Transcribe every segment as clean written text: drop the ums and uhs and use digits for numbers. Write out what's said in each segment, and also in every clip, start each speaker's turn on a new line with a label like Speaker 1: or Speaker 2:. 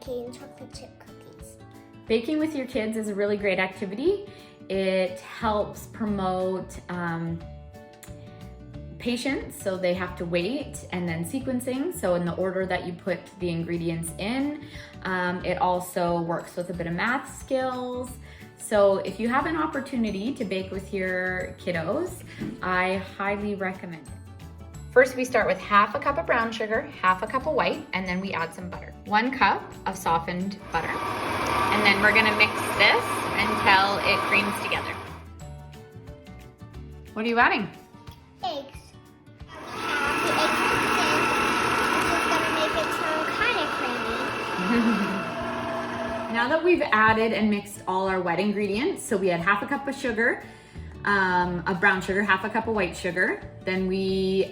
Speaker 1: making chocolate chip cookies.
Speaker 2: Baking with your kids is a really great activity. It helps promote patience, so they have to wait, and then sequencing, so in the order that you put the ingredients in. It also works with a bit of math skills. So if you have an opportunity to bake with your kiddos, I highly recommend it. First, we start with half a cup of brown sugar, half a cup of white, and then we add some butter. 1 cup of softened butter. And then we're gonna mix this until it creams together. What are you adding?
Speaker 1: Eggs. The eggs mixed in, which is gonna make it sound kind of creamy.
Speaker 2: Now that we've added and mixed all our wet ingredients, so we had half a cup of sugar, of brown sugar, half a cup of white sugar, then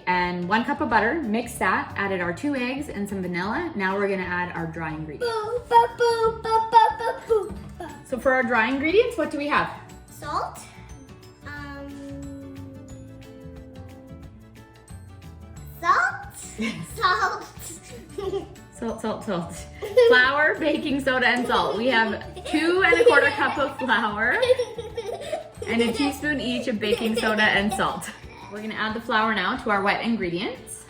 Speaker 2: and 1 cup of butter, mixed that, added our 2 eggs and some vanilla. Now we're gonna add our dry ingredients. So for our dry ingredients, what do we have?
Speaker 1: Salt.
Speaker 2: Salt. Flour, baking soda, and salt. We have 2 1/4 cup of flour and a teaspoon each of baking soda and salt. We're gonna add the flour now to our wet ingredients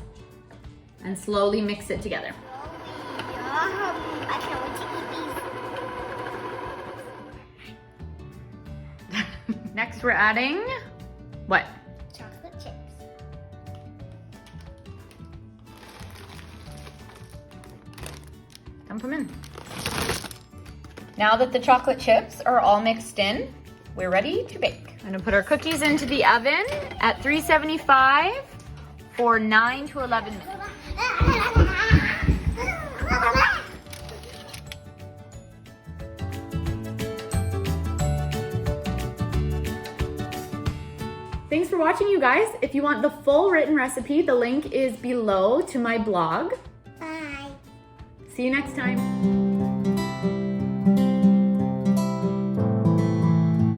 Speaker 2: and slowly mix it together.
Speaker 1: I can't wait to eat
Speaker 2: Next, we're adding what?
Speaker 1: these. Chocolate chips.
Speaker 2: Dump them in. Now that the chocolate chips are all mixed in, we're ready to bake. I'm gonna put our cookies into the oven at 375 for 9 to 11 minutes. Thanks for watching, you guys. If you want the full written recipe, the link is below to my blog.
Speaker 1: Bye.
Speaker 2: See you next time.